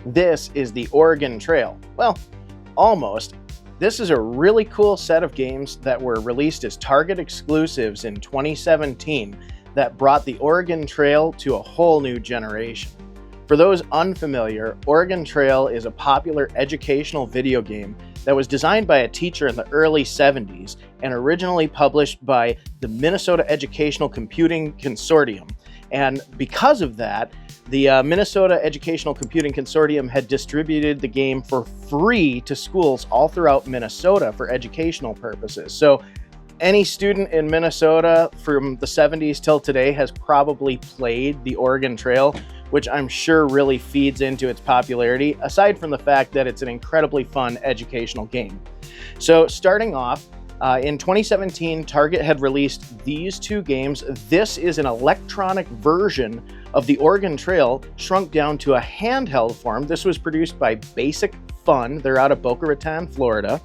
This is the Oregon Trail. Well, almost. This is a really cool set of games that were released as Target exclusives in 2017 that brought the Oregon Trail to a whole new generation. For those unfamiliar, Oregon Trail is a popular educational video game that was designed by a teacher in the early 70s and originally published by the Minnesota Educational Computing Consortium. And because of that, the Minnesota Educational Computing Consortium had distributed the game for free to schools all throughout Minnesota for educational purposes. So any student in Minnesota from the 70s till today has probably played the Oregon Trail, which I'm sure really feeds into its popularity, aside from the fact that it's an incredibly fun educational game. So starting off, in 2017, Target had released these two games. This is an electronic version of the Oregon Trail shrunk down to a handheld form. This was produced by Basic Fun. They're out of Boca Raton, Florida.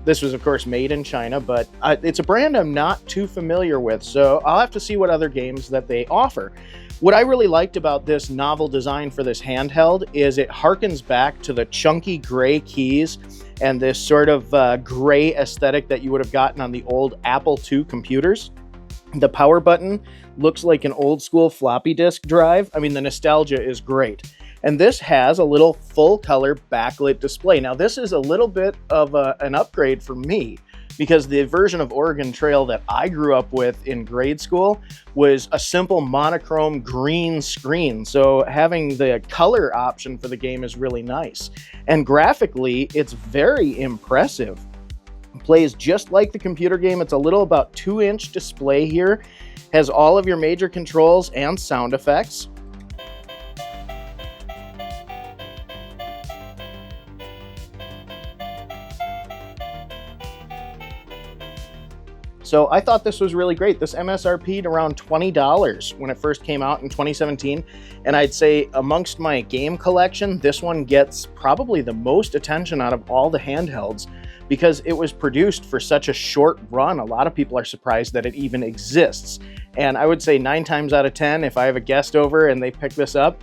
This was, of course, made in China, but it's a brand I'm not too familiar with, so I'll have to see what other games that they offer. What I really liked about this novel design for this handheld is it harkens back to the chunky gray keys and this sort of gray aesthetic that you would have gotten on the old Apple II computers. The power button looks like an old school floppy disk drive. I mean, the nostalgia is great. And this has a little full color backlit display. Now, this is a little bit of an upgrade for me, because the version of Oregon Trail that I grew up with in grade school was a simple monochrome green screen. So having the color option for the game is really nice. And graphically, it's very impressive. It plays just like the computer game. It's a little about 2-inch display here. Has all of your major controls and sound effects. So I thought this was really great. This MSRP'd around $20 when it first came out in 2017. And I'd say amongst my game collection, this one gets probably the most attention out of all the handhelds because it was produced for such a short run. A lot of people are surprised that it even exists. And I would say 9 times out of 10, if I have a guest over and they pick this up,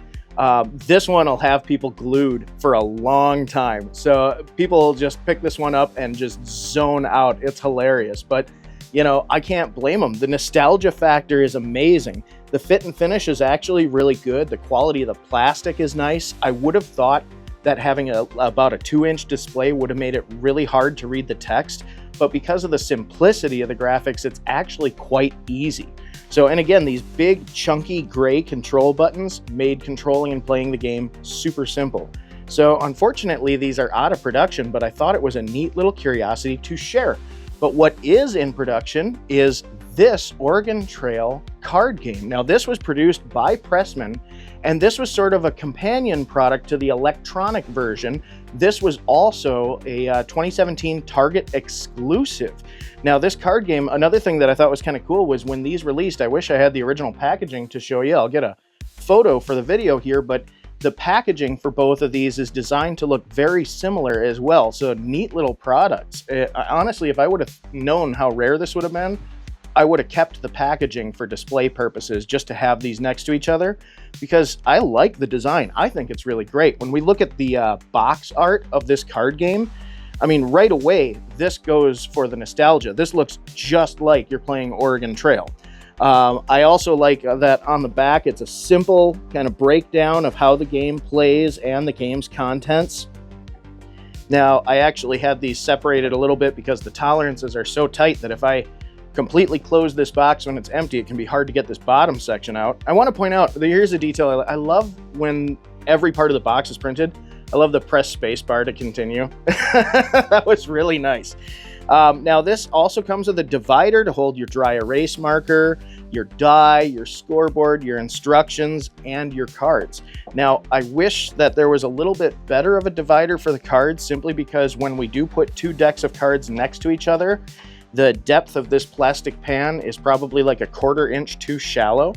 this one will have people glued for a long time. So people just pick this one up and just zone out. It's hilarious. But you know, I can't blame them. The nostalgia factor is amazing. The fit and finish is actually really good. The quality of the plastic is nice. I would have thought that having about a 2-inch display would have made it really hard to read the text, but because of the simplicity of the graphics, it's actually quite easy. So, and again, these big chunky gray control buttons made controlling and playing the game super simple. So unfortunately, these are out of production, but I thought it was a neat little curiosity to share. But what is in production is this Oregon Trail card game. Now, this was produced by Pressman, and this was sort of a companion product to the electronic version. This was also a 2017 Target exclusive. Now, this card game, another thing that I thought was kind of cool was when these released, I wish I had the original packaging to show you. I'll get a photo for the video here, but the packaging for both of these is designed to look very similar as well. So neat little products. Honestly, if I would have known how rare this would have been, I would have kept the packaging for display purposes just to have these next to each other because I like the design. I think it's really great. When we look at the box art of this card game, I mean, right away, this goes for the nostalgia. This looks just like you're playing Oregon Trail. I also like that on the back, it's a simple kind of breakdown of how the game plays and the game's contents. Now, I actually had these separated a little bit because the tolerances are so tight that if I completely close this box when it's empty, it can be hard to get this bottom section out. I want to point out, here's a detail. I love when every part of the box is printed. I love the press space bar to continue. That was really nice. Now, this also comes with a divider to hold your dry erase marker, your die, your scoreboard, your instructions, and your cards. Now, I wish that there was a little bit better of a divider for the cards simply because when we do put 2 decks of cards next to each other, the depth of this plastic pan is probably like a 1/4 inch too shallow.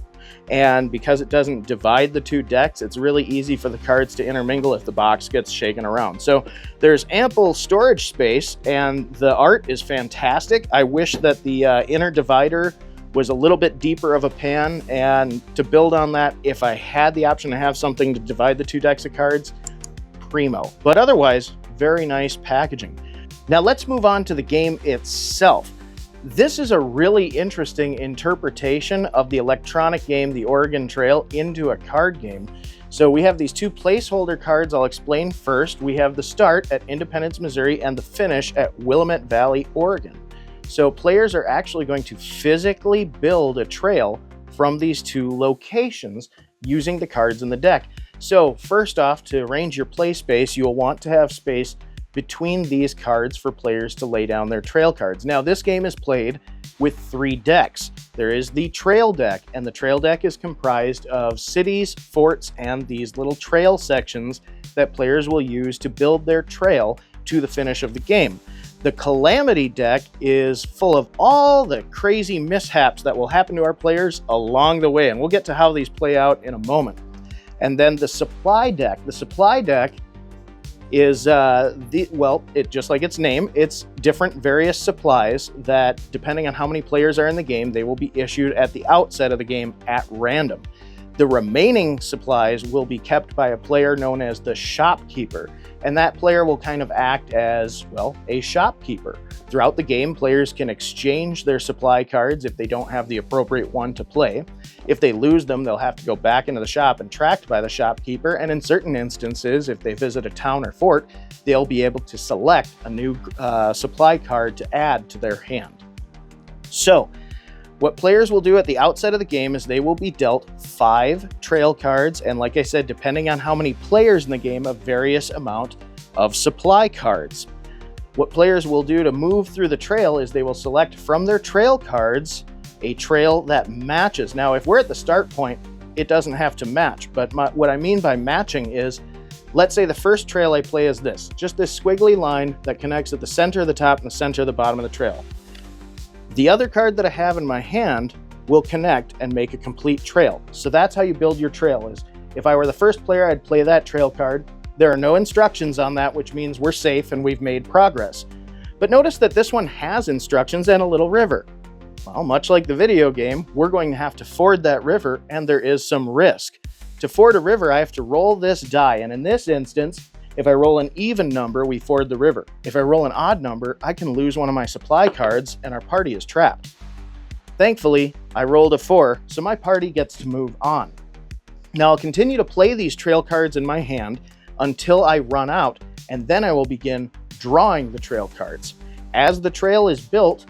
And because it doesn't divide the 2 decks, it's really easy for the cards to intermingle if the box gets shaken around. So there's ample storage space and the art is fantastic. I wish that the inner divider was a little bit deeper of a pan, and to build on that, if I had the option to have something to divide the 2 decks of cards, primo. But otherwise, very nice packaging. Now let's move on to the game itself. This is a really interesting interpretation of the electronic game, the Oregon Trail, into a card game. So we have these two placeholder cards I'll explain first. We have the start at Independence, Missouri, and the finish at Willamette Valley, Oregon. So players are actually going to physically build a trail from these two locations using the cards in the deck. So first off, to arrange your play space, you'll want to have space between these cards for players to lay down their trail cards. Now this game is played with 3 decks. There is the trail deck, and the trail deck is comprised of cities, forts, and these little trail sections that players will use to build their trail to the finish of the game. The Calamity deck is full of all the crazy mishaps that will happen to our players along the way, and we'll get to how these play out in a moment. And then the Supply deck. The Supply deck is, just like its name, it's different various supplies that, depending on how many players are in the game, they will be issued at the outset of the game at random. The remaining supplies will be kept by a player known as the shopkeeper, and that player will kind of act as, well, a shopkeeper. Throughout the game, players can exchange their supply cards if they don't have the appropriate one to play. If they lose them, they'll have to go back into the shop and tracked by the shopkeeper, and in certain instances, if they visit a town or fort, they'll be able to select a new supply card to add to their hand. So, what players will do at the outset of the game is they will be dealt 5 trail cards, and like I said, depending on how many players in the game, a various amount of supply cards. What players will do to move through the trail is they will select from their trail cards a trail that matches. Now, if we're at the start point, it doesn't have to match, but what I mean by matching is, let's say the first trail I play is this, just this squiggly line that connects at the center of the top and the center of the bottom of the trail. The other card that I have in my hand will connect and make a complete trail. So that's how you build your trail. Is if I were the first player, I'd play that trail card. There are no instructions on that, which means we're safe and we've made progress. But notice that this one has instructions and a little river. Well, much like the video game, we're going to have to ford that river, and there is some risk. To ford a river, I have to roll this die, and in this instance, if I roll an even number, we ford the river. If I roll an odd number, I can lose one of my supply cards and our party is trapped. Thankfully, I rolled a 4, so my party gets to move on. Now I'll continue to play these trail cards in my hand until I run out, and then I will begin drawing the trail cards. As the trail is built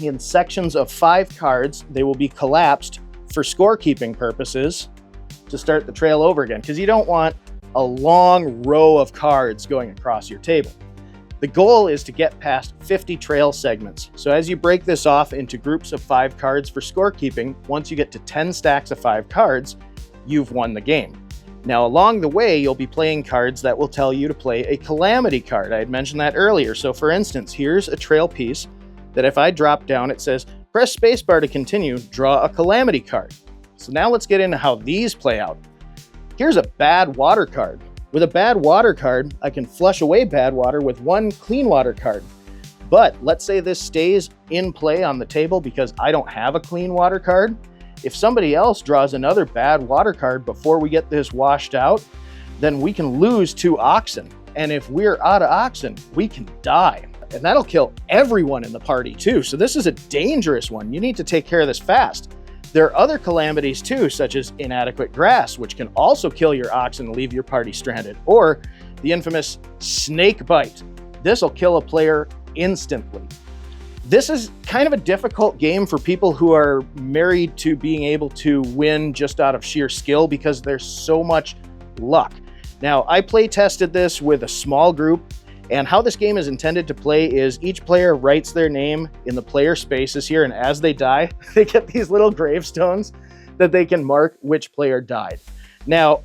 in sections of 5 cards, they will be collapsed for scorekeeping purposes to start the trail over again, because you don't want a long row of cards going across your table. The goal is to get past 50 trail segments. So as you break this off into groups of 5 cards for scorekeeping, once you get to 10 stacks of 5 cards, you've won the game. Now along the way, you'll be playing cards that will tell you to play a calamity card. I had mentioned that earlier. So for instance, here's a trail piece that if I drop down, it says, press spacebar to continue, draw a calamity card. So now let's get into how these play out. Here's a bad water card. With a bad water card, I can flush away bad water with 1 clean water card. But let's say this stays in play on the table because I don't have a clean water card. If somebody else draws another bad water card before we get this washed out, then we can lose 2 oxen. And if we're out of oxen, we can die. And that'll kill everyone in the party too. So this is a dangerous one. You need to take care of this fast. There are other calamities too, such as inadequate grass, which can also kill your oxen and leave your party stranded, or the infamous snake bite. This will kill a player instantly. This is kind of a difficult game for people who are married to being able to win just out of sheer skill because there's so much luck. Now, I play tested this with a small group, and how this game is intended to play is each player writes their name in the player spaces here, and as they die, they get these little gravestones that they can mark which player died. Now,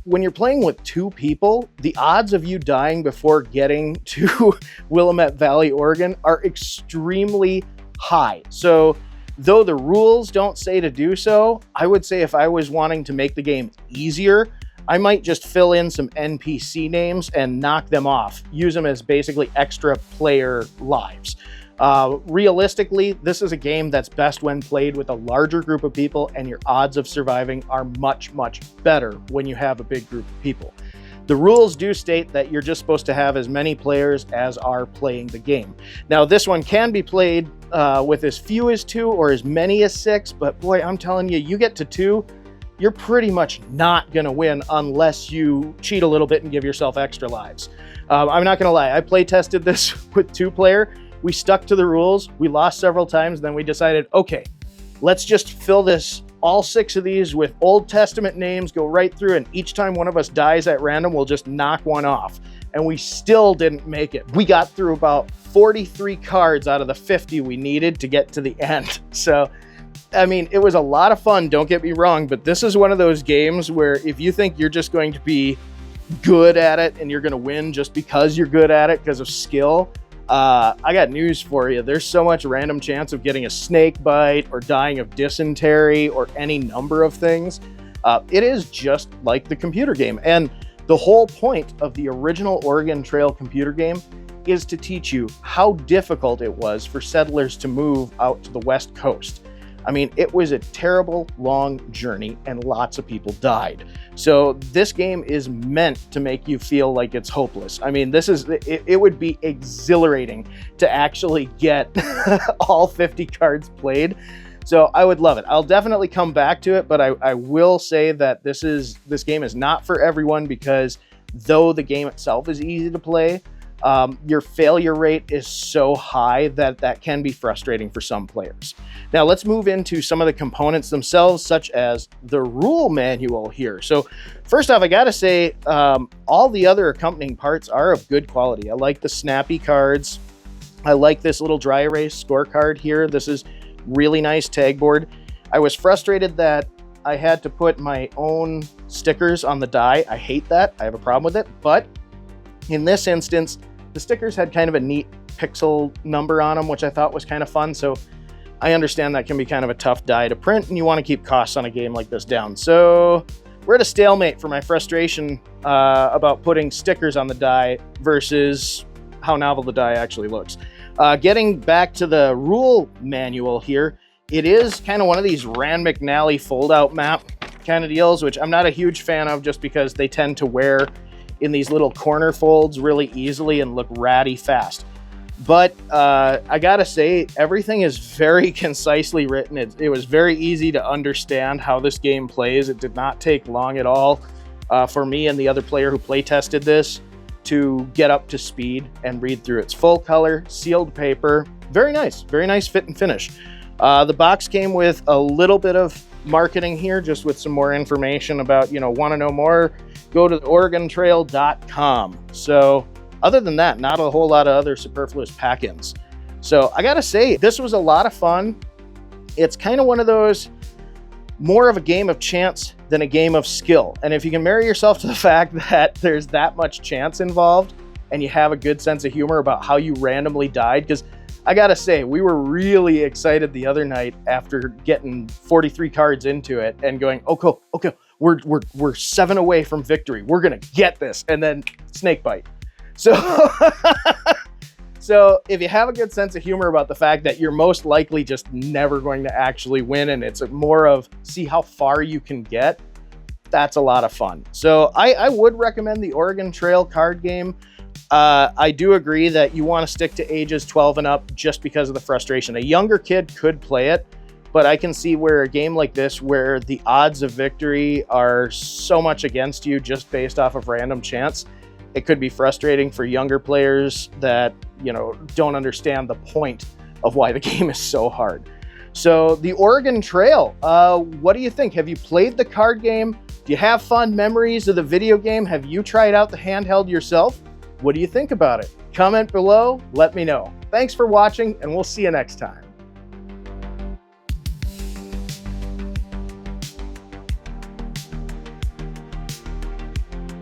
when you're playing with 2 people, the odds of you dying before getting to Willamette Valley, Oregon are extremely high. So, though the rules don't say to do so, I would say if I was wanting to make the game easier, I might just fill in some NPC names and knock them off, use them as basically extra player lives. Realistically, this is a game that's best when played with a larger group of people, and your odds of surviving are much, much better when you have a big group of people. The rules do state that you're just supposed to have as many players as are playing the game. Now, this one can be played with as few as 2 or as many as 6, but boy, I'm telling you, you get to 2, you're pretty much not gonna win unless you cheat a little bit and give yourself extra lives. I'm not gonna lie, I play tested this with 2-player. We stuck to the rules, we lost several times, then we decided, okay, let's just fill this, all 6 of these with Old Testament names, go right through, and each time one of us dies at random, we'll just knock one off. And we still didn't make it. We got through about 43 cards out of the 50 we needed to get to the end. So, I mean, it was a lot of fun, don't get me wrong, but this is one of those games where if you think you're just going to be good at it and you're going to win just because you're good at it because of skill, I got news for you. There's so much random chance of getting a snake bite or dying of dysentery or any number of things. It is just like the computer game. And the whole point of the original Oregon Trail computer game is to teach you how difficult it was for settlers to move out to the West Coast. I mean, it was a terrible, long journey and lots of people died. So this game is meant to make you feel like it's hopeless. I mean, it would be exhilarating to actually get all 50 cards played. So I would love it. I'll definitely come back to it, but I will say that this game is not for everyone because though the game itself is easy to play, your failure rate is so high that can be frustrating for some players. Now let's move into some of the components themselves, such as the rule manual here. So first off, I gotta say, all the other accompanying parts are of good quality. I like the snappy cards. I like this little dry erase scorecard here. This is really nice tag board. I was frustrated that I had to put my own stickers on the die. I hate that. I have a problem with it, but in this instance, the stickers had kind of a neat pixel number on them, which I thought was kind of fun. So I understand that can be kind of a tough die to print and you want to keep costs on a game like this down. So we're at a stalemate for my frustration about putting stickers on the die versus how novel the die actually looks. Getting back to the rule manual here, it is kind of one of these Rand McNally fold-out map kind of deals, which I'm not a huge fan of just because they tend to wear in these little corner folds really easily and look ratty fast. But I gotta say, everything is very concisely written. It was very easy to understand how this game plays. It did not take long at all for me and the other player who play tested this to get up to speed and read through. Its full color, sealed paper. Very nice fit and finish. The box came with a little bit of marketing here, just with some more information about, want to know more, go to OregonTrail.com. So other than that, not a whole lot of other superfluous pack-ins. So I gotta say, this was a lot of fun. It's kind of one of those, more of a game of chance than a game of skill. And if you can marry yourself to the fact that there's that much chance involved and you have a good sense of humor about how you randomly died, because I gotta say, we were really excited the other night after getting 43 cards into it and going, okay, we're 7 away from victory. We're gonna get this, and then snake bite. So, so if you have a good sense of humor about the fact that you're most likely just never going to actually win, and it's more of see how far you can get, that's a lot of fun. So I would recommend the Oregon Trail card game. I do agree that you want to stick to ages 12 and up just because of the frustration. A younger kid could play it, but I can see where a game like this, where the odds of victory are so much against you just based off of random chance, it could be frustrating for younger players that, don't understand the point of why the game is so hard. So the Oregon Trail, what do you think? Have you played the card game? Do you have fond memories of the video game? Have you tried out the handheld yourself? What do you think about it? Comment below, let me know. Thanks for watching, and we'll see you next time.